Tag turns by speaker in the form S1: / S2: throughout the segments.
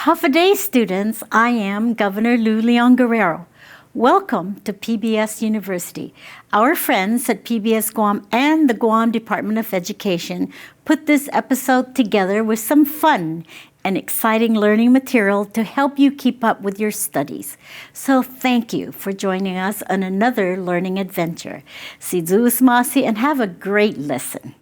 S1: Håfa Day students, I am Governor Lou Leon Guerrero. Welcome to PBS University. Our friends at PBS Guam and the Guam Department of Education put this episode together with some fun and exciting learning material to help you keep up with your studies. So thank you for joining us on another learning adventure. Sidzu Masi and have a great listen.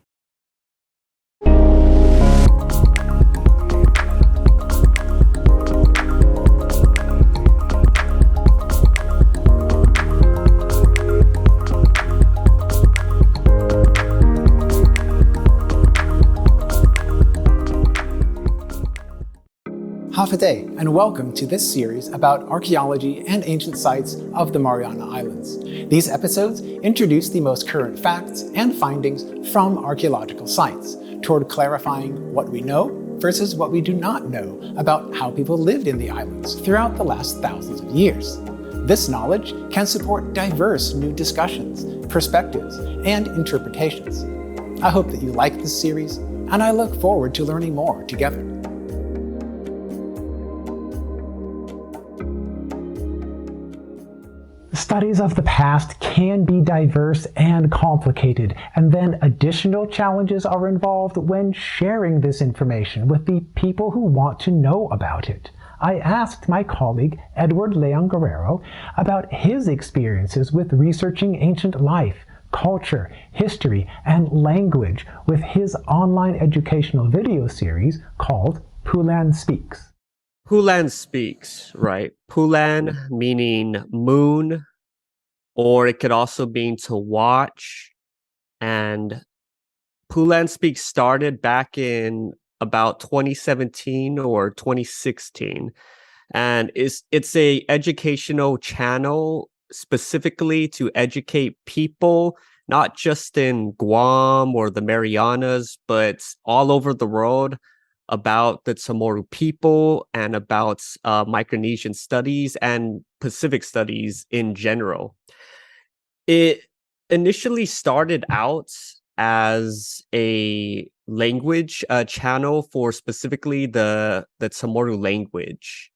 S2: Håfa Day, and welcome to this series about archaeology and ancient sites of the Mariana Islands. These episodes introduce the most current facts and findings from archaeological sites toward clarifying what we know versus what we do not know about how people lived in the islands throughout the last thousands of years. This knowledge can support diverse new discussions, perspectives, and interpretations. I hope that you like this series, and I look forward to learning more together.
S3: Studies of the past can be diverse and complicated, and then additional challenges are involved when sharing this information with the people who want to know about it. I asked my colleague, Edward Leon Guerrero, about his experiences with researching ancient life, culture, history, and language with his online educational video series called Pulan Speaks.
S4: Pulan Speaks, right? Pulan meaning moon, or it could also mean to watch. And Pulan Speaks started back in about 2017 or 2016. And it's a educational channel specifically to educate people, not just in Guam or the Marianas, but all over the world, about the Chamorro people and about Micronesian studies and Pacific studies in general. It initially started out as a language channel for specifically the Chamorro language.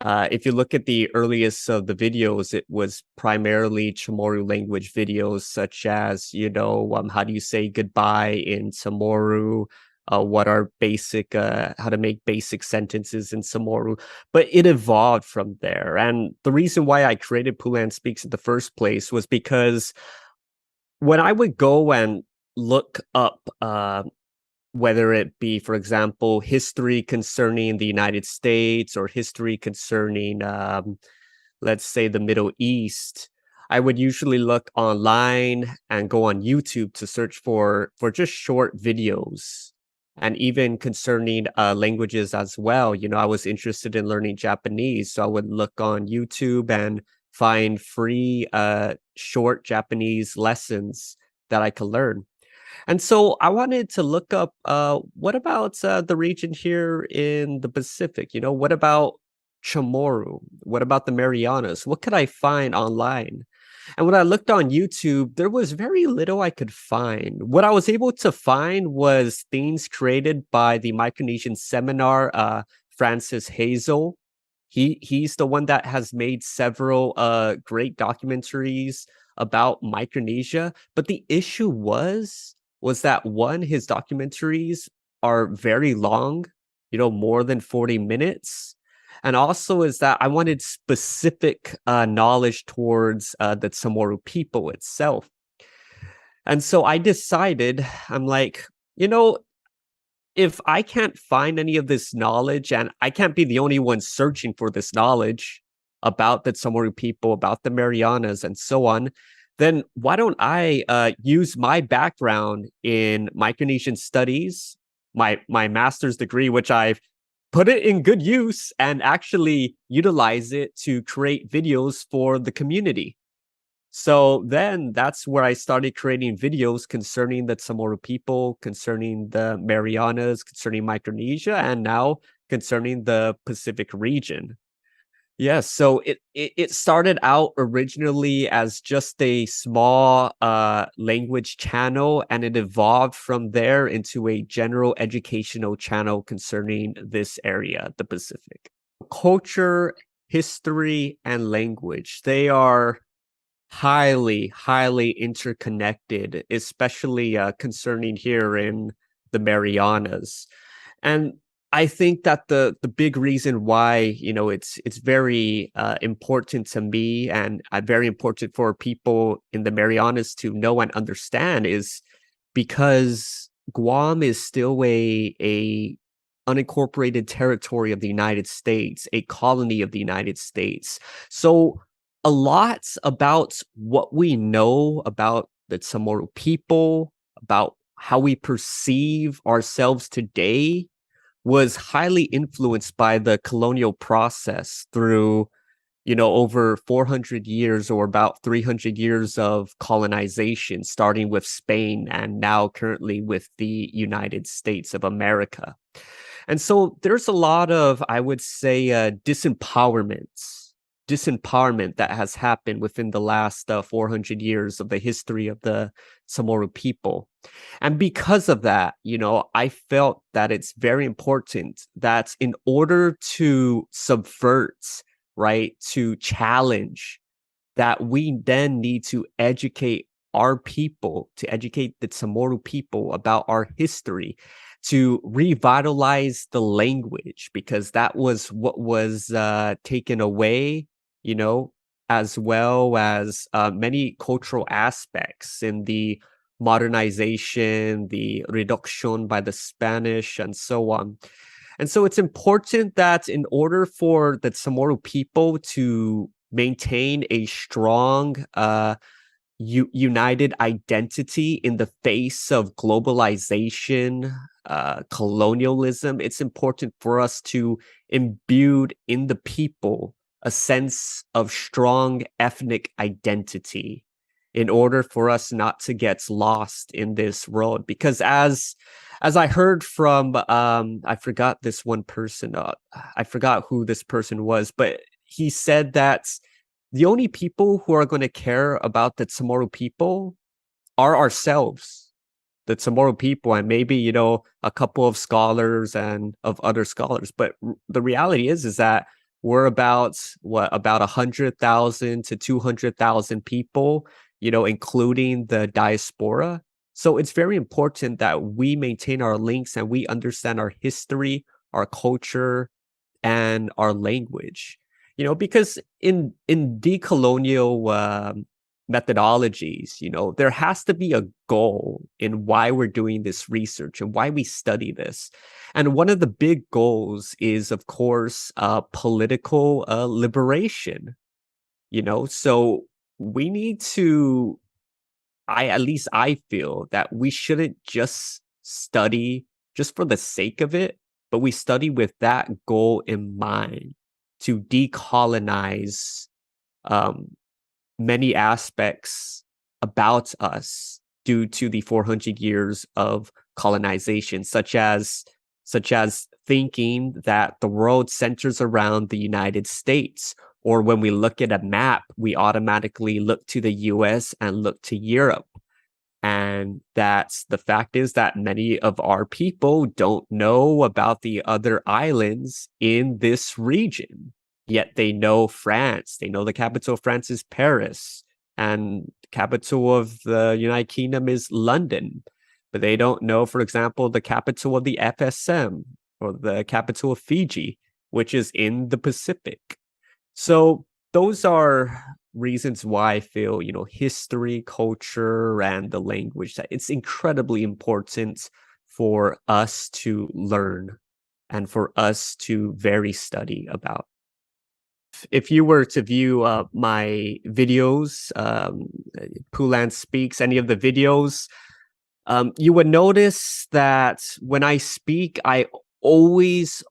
S4: If you look at the earliest of the videos, it was primarily Chamorro language videos, such as, how do you say goodbye in Chamorro? What are basic, how to make basic sentences in Chamorro, but it evolved from there. And the reason why I created Pulan Speaks in the first place was because when I would go and look up, whether it be, for example, history concerning the United States or history concerning, let's say, the Middle East, I would usually look online and go on YouTube to search for just short videos. And even concerning languages as well. I was interested in learning Japanese, so I would look on YouTube and find free short Japanese lessons that I could learn. And so I wanted to look up, what about the region here in the Pacific? What about Chamorro? What about the Marianas? What could I find online? And when I looked on YouTube, there was very little I could find. What I was able to find was things created by the Micronesian seminar, Francis Hazel. He's the one that has made several great documentaries about Micronesia. But the issue was that one, his documentaries are very long, more than 40 minutes. And also is that I wanted specific knowledge towards the Chamorro people itself. And so I decided, I'm like, if I can't find any of this knowledge, and I can't be the only one searching for this knowledge about the Chamorro people, about the Marianas, and so on, then why don't I use my background in Micronesian studies, my master's degree, which I've put it in good use and actually utilize it to create videos for the community. So then that's where I started creating videos concerning the Chamorro people, concerning the Marianas, concerning Micronesia, and now concerning the Pacific region. Yes, so it started out originally as just a small language channel, and it evolved from there into a general educational channel concerning this area, the Pacific. culture, history, and language, they are highly interconnected, especially concerning here in the Marianas. And I think that the big reason why, it's very important to me and very important for people in the Marianas to know and understand is because Guam is still a unincorporated territory of the United States, a colony of the United States. So a lot about what we know about the Chamorro people, about how we perceive ourselves today, was highly influenced by the colonial process through, over 400 years or about 300 years of colonization, starting with Spain and now currently with the United States of America. And so there's a lot of, I would say, disempowerment that has happened within the last 400 years of the history of the Chamorro people. And because of that, I felt that it's very important that in order to subvert, right, to challenge, that we then need to educate our people, to educate the Chamorro people about our history, to revitalize the language, because that was what was taken away, as well as many cultural aspects in the modernization, the reduction by the Spanish, and so on. And so it's important that in order for the Chamorro people to maintain a strong, united identity in the face of globalization, colonialism, it's important for us to imbue in the people a sense of strong ethnic identity in order for us not to get lost in this road. Because as I heard from, I forgot this one person, I forgot who this person was, but he said that the only people who are going to care about the Chamorro people are ourselves, the Chamorro people, and maybe, a couple of scholars and of other scholars. But the reality is that we're about 100,000 to 200,000 people, including the diaspora. So it's very important that we maintain our links and we understand our history, our culture, and our language. Because in decolonial methodologies, there has to be a goal in why we're doing this research and why we study this. And one of the big goals is, of course, political liberation. So we need to, at least I feel that we shouldn't just study just for the sake of it, but we study with that goal in mind, to decolonize many aspects about us due to the 400 years of colonization, such as thinking that the world centers around the United States, or when we look at a map, we automatically look to the US and look to Europe. And that's the fact is that many of our people don't know about the other islands in this region. Yet they know France. They know the capital of France is Paris, and the capital of the United Kingdom is London. But they don't know, for example, the capital of the FSM or the capital of Fiji, which is in the Pacific. So those are reasons why I feel, history, culture, and the language, that it's incredibly important for us to learn and for us to very study about. If you were to view my videos, Pulan Speaks, any of the videos, you would notice that when I speak, I always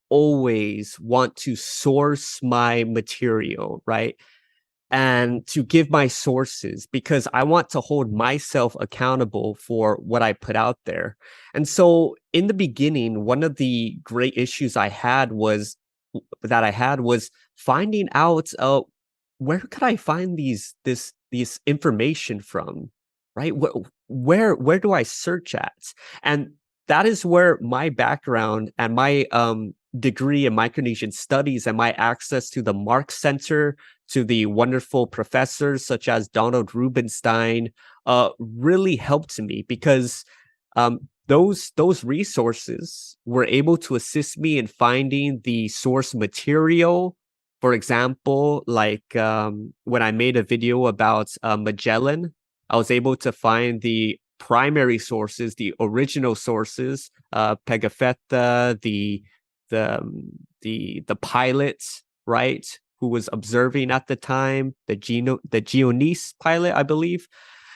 S4: want to source my material, right? And to give my sources, because I want to hold myself accountable for what I put out there. And so in the beginning, one of the great issues I had was finding out where could I find these information from, right? Where do I search at? And that is where my background and my degree in Micronesian studies and my access to the Mark Center, to the wonderful professors such as Donald Rubenstein, really helped me because those resources were able to assist me in finding the source material. For example, like when I made a video about Magellan, I was able to find the primary sources, the original sources, Pigafetta, the pilot, right, who was observing at the time, the Geonese pilot, I believe.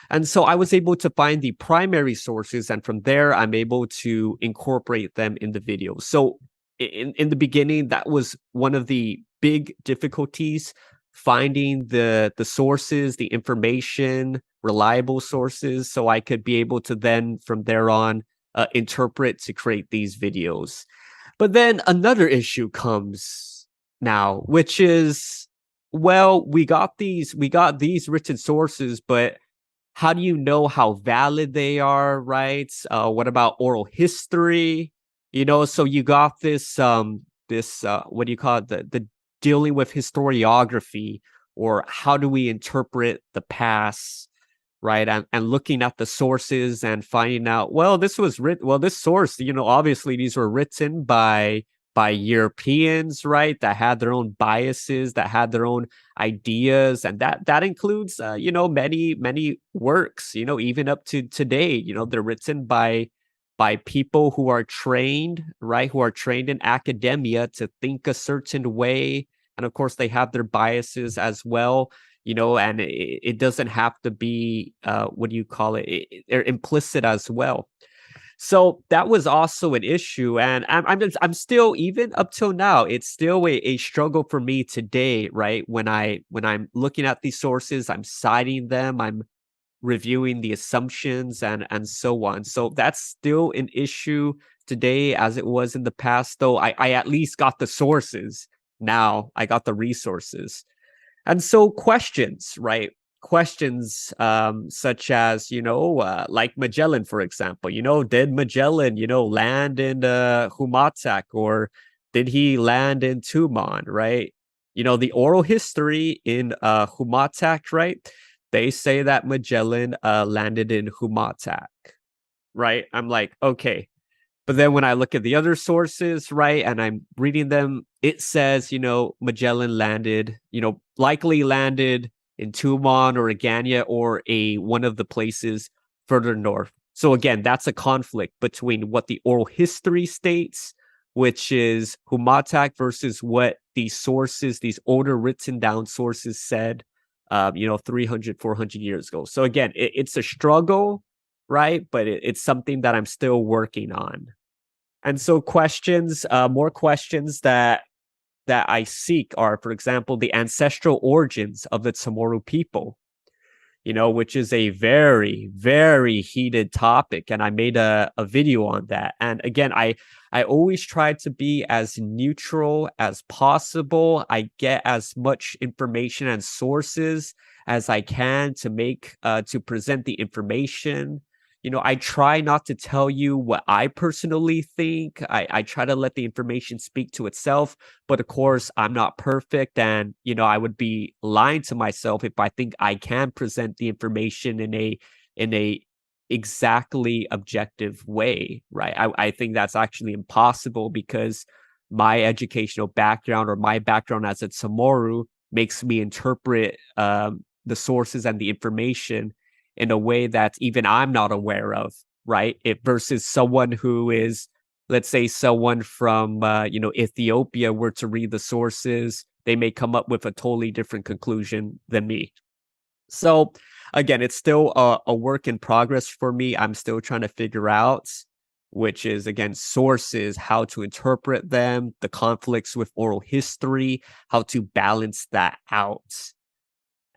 S4: And so I was able to find the primary sources, and from there, I'm able to incorporate them in the video. So in the beginning, that was one of the big difficulties, finding the sources, the information, reliable sources, so I could be able to then, from there on, interpret to create these videos. But then another issue comes now, which is, well, we got these written sources, but how do you know how valid they are, right? What about oral history? So you got this what do you call it? The dealing with historiography, or how do we interpret the past, right? And looking at the sources and finding out, well, this was written, well, this source, obviously these were written by Europeans, right? That had their own biases, that had their own ideas, and that includes many works, even up to today. They're written by people who are trained, right? Who are trained in academia to think a certain way, and of course they have their biases as well. And it doesn't have to be what do you call it? They're implicit as well. So that was also an issue, and I'm still, even up till now, it's still a struggle for me today, right? When I'm looking at these sources, I'm citing them, I'm reviewing the assumptions and so on. So that's still an issue today as it was in the past, though I at least got the sources. Now I got the resources. And so questions, right? Questions such as, like Magellan, for example, did Magellan, land in Humatak, or did he land in Tuman, right? The oral history in Humatak, right? They say that Magellan landed in Humatak, right? I'm like, okay. But then when I look at the other sources, right, and I'm reading them, it says, Magellan landed, likely landed in Tuman or Agania, or one of the places further north. So again, that's a conflict between what the oral history states, which is Humatak, versus what these sources, these older written down sources said, 300, 400 years ago. So again, it's a struggle, right? But it's something that I'm still working on. And so more questions that I seek are, for example, the ancestral origins of the Chamorro people, which is a very, very heated topic. And I made a video on that. And again, I always try to be as neutral as possible. I get as much information and sources as I can to present the information. I try not to tell you what I personally think. I try to let the information speak to itself. But of course, I'm not perfect. And, I would be lying to myself if I think I can present the information in a exactly objective way, right? I think that's actually impossible, because my educational background, or my background as a Chamorro, makes me interpret the sources and the information in a way that even I'm not aware of, right? Versus someone who is, let's say, someone from, Ethiopia were to read the sources, they may come up with a totally different conclusion than me. So again, it's still a work in progress for me. I'm still trying to figure out, which is, again, sources, how to interpret them, the conflicts with oral history, how to balance that out.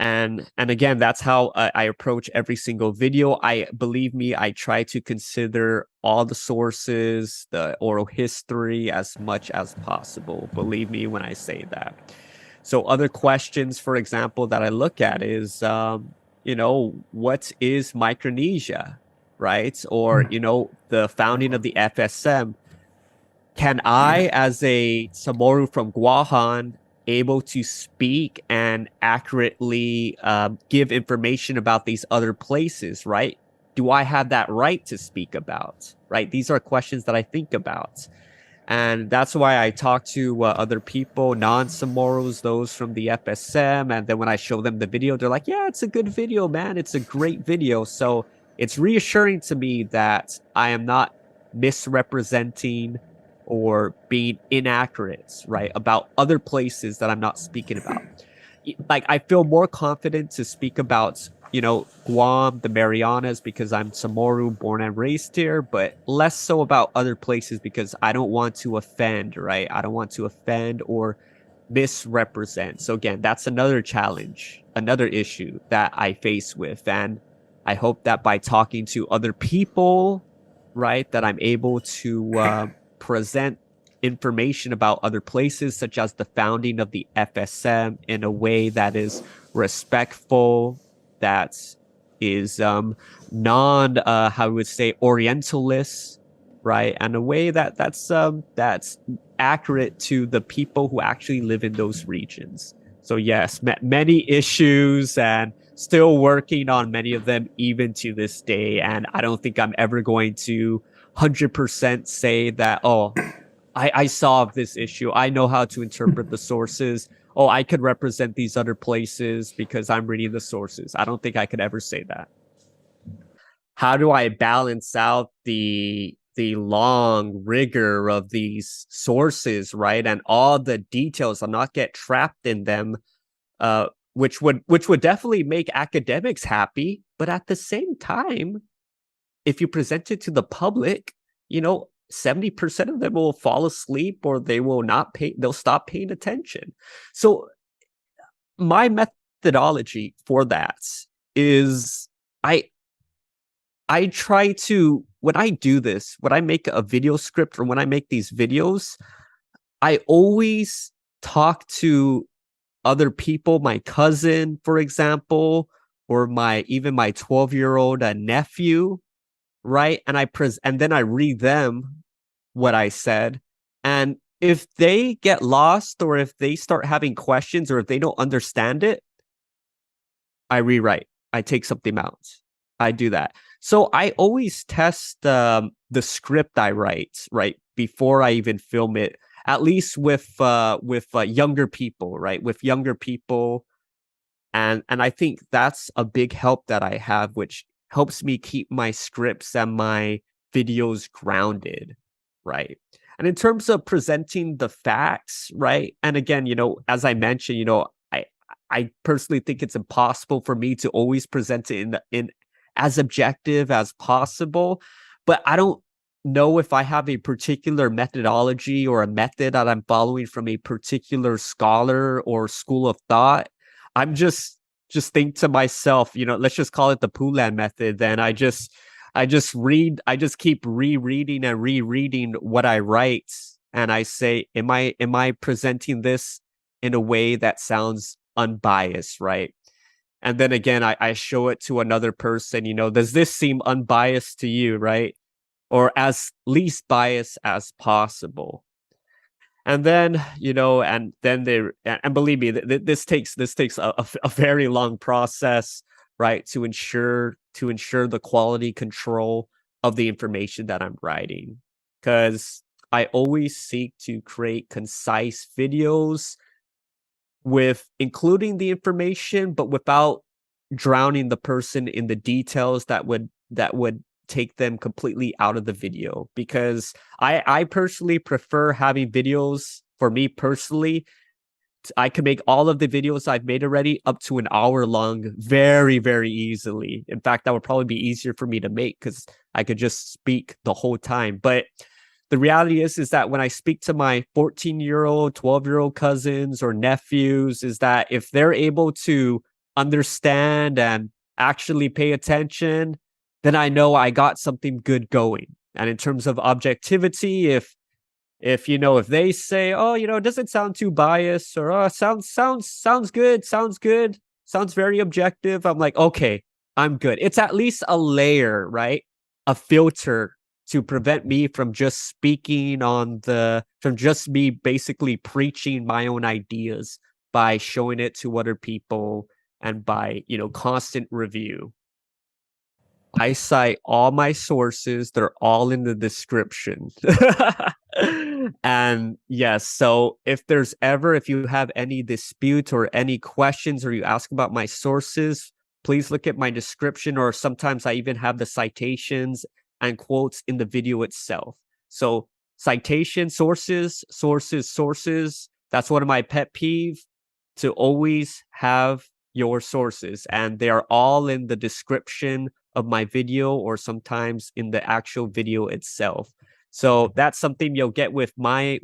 S4: And again, that's how I approach every single video. Believe me, I try to consider all the sources, the oral history, as much as possible. Believe me when I say that. So other questions, for example, that I look at is, what is Micronesia, right? Or, the founding of the FSM. can I, as a Samoru from Guam, able to speak and accurately give information about these other places, right? Do I have that right to speak about, right? These are questions that I think about. And that's why I talk to other people, non-Samorus, those from the FSM. And then when I show them the video, they're like, yeah, it's a good video, man. It's a great video. So it's reassuring to me that I am not misrepresenting or being inaccurate, right, about other places that I'm not speaking about. Like, I feel more confident to speak about, Guam, the Marianas, because I'm Samoru, born and raised here, but less so about other places because I don't want to offend, right? I don't want to offend or misrepresent. So again, that's another challenge, another issue that I face with. And I hope that by talking to other people, right, that I'm able to present information about other places, such as the founding of the FSM, in a way that is respectful, that is non how I would say orientalist, right, and a way that's accurate to the people who actually live in those regions. So yes, many issues, and still working on many of them even to this day. And I don't think I'm ever going to 100% say that, oh, I solved this issue. I know how to interpret the sources. Oh, I could represent these other places because I'm reading the sources. I don't think I could ever say that. How do I balance out the long rigor of these sources, right, and all the details and not get trapped in them, which would definitely make academics happy, but at the same time, if you present it to the public, 70% of them will fall asleep, or they will not pay, they'll stop paying attention. So my methodology for that is I try to, when I do this, when I make a video script or when I make these videos, I always talk to other people, my cousin, for example, or even my 12-year-old nephew, right? And then I read them what I said. And if they get lost, or if they start having questions, or if they don't understand it, I rewrite. I take something out. I do that. So I always test the script I write, right, before I even film it. At least with younger people, right? With younger people, and I think that's a big help that I have, which helps me keep my scripts and my videos grounded, right? And in terms of presenting the facts, right? And again, as I mentioned, I personally think it's impossible for me to always present it in as objective as possible, but I don't know if I have a particular methodology or a method that I'm following from a particular scholar or school of thought. I'm just think to myself, let's just call it the Pulan method. Then I just keep rereading and rereading what I write, and I say, am I presenting this in a way that sounds unbiased, right? And then again, I show it to another person, does this seem unbiased to you, right? Or as least biased as possible. And then, and believe me, this takes a very long process, right, to ensure the quality control of the information that I'm writing. Because I always seek to create concise videos with including the information, but without drowning the person in the details that would take them completely out of the video. Because I personally prefer having videos, for me personally, I can make all of the videos I've made already up to an hour long very, very easily. In fact, that would probably be easier for me to make because I could just speak the whole time. But the reality is that when I speak to my 14-year-old, 12-year-old cousins or nephews, is that if they're able to understand and actually pay attention, then I know I got something good going. And in terms of objectivity, if they say, oh, does it sound too biased, or oh, sounds good, sounds very objective, I'm like, okay, I'm good. It's at least a layer, right? A filter to prevent me from just from just me basically preaching my own ideas by showing it to other people and by, constant review. I cite all my sources. They're all in the description. And yes, so if you have any dispute or any questions or you ask about my sources, please look at my description, or sometimes I even have the citations and quotes in the video itself. So citation, sources. That's one of my pet peeves, to always have your sources, and they are all in the description of my video or sometimes in the actual video itself. So that's something you'll get with my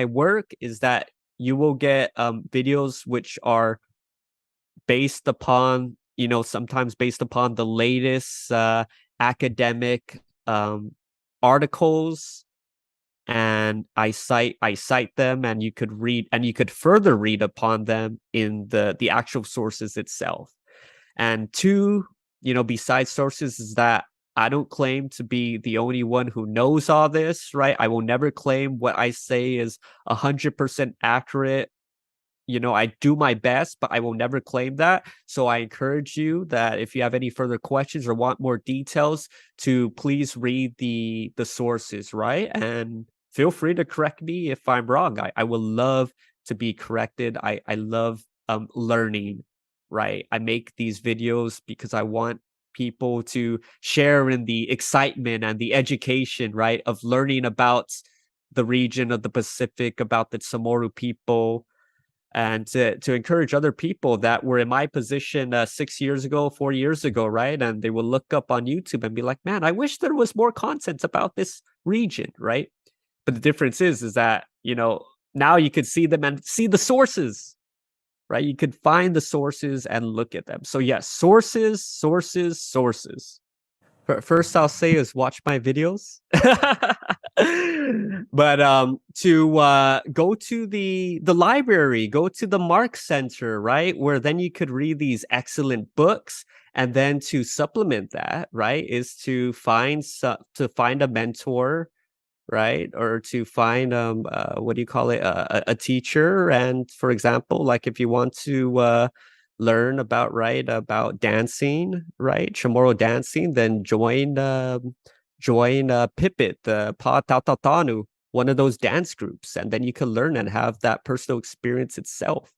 S4: work, is that you will get videos which are based upon, sometimes based upon the latest academic articles, and I cite them, and you could further read upon them in the actual sources itself. And two, besides sources, is that I don't claim to be the only one who knows all this, right? I will never claim what I say is 100% accurate. I do my best, but I will never claim that. So I encourage you that if you have any further questions or want more details, to please read the sources, right? And feel free to correct me if I'm wrong. I will love to be corrected. I love learning, right? I make these videos because I want people to share in the excitement and the education, right, of learning about the region of the Pacific, about the Chamorro people, and to encourage other people that were in my position 6 years ago, 4 years ago, right? And they will look up on YouTube and be like, man, I wish there was more content about this region, right? But the difference is that, now you could see them and see the sources, right? You could find the sources and look at them. So yes, sources. First I'll say is watch my videos. But to go to the library, go to the Mark Center, right? Where then you could read these excellent books. And then to supplement that, right, is to find a mentor, right? Or to find a teacher. And for example, like if you want to learn about dancing, right, Chamorro dancing, then join Pipit, the Pa Tautatanu, one of those dance groups, and then you can learn and have that personal experience itself,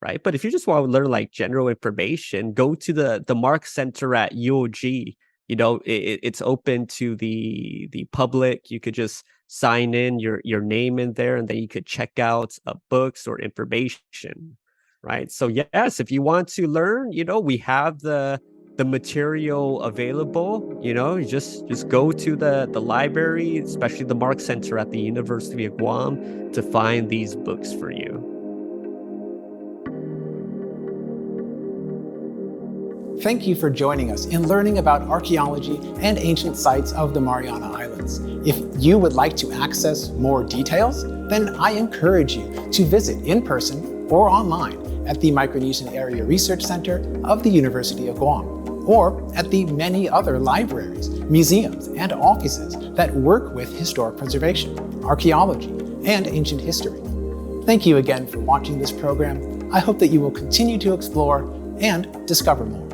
S4: right? But if you just want to learn like general information, go to the Mark Center at UOG. It's open to the public. You could just sign in your name in there, and then you could check out books or information, right? So yes, if you want to learn, we have the material available. You just go to the library, especially the Mark Center at the University of Guam, to find these books for you.
S2: Thank you for joining us in learning about archaeology and ancient sites of the Mariana Islands. If you would like to access more details, then I encourage you to visit in person or online at the Micronesian Area Research Center of the University of Guam, or at the many other libraries, museums, and offices that work with historic preservation, archaeology, and ancient history. Thank you again for watching this program. I hope that you will continue to explore and discover more.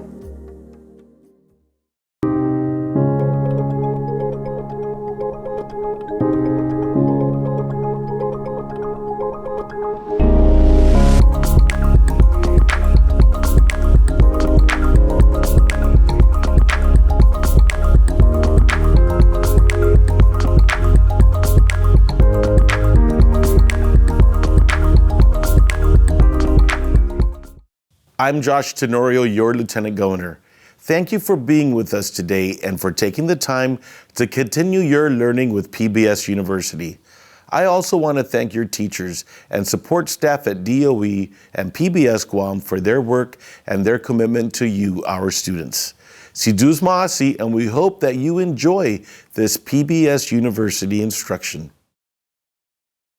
S5: I'm Josh Tenorio, your Lieutenant Governor. Thank you for being with us today and for taking the time to continue your learning with PBS University. I also want to thank your teachers and support staff at DOE and PBS Guam for their work and their commitment to you, our students. Si Dus Ma'asi, and we hope that you enjoy this PBS University instruction.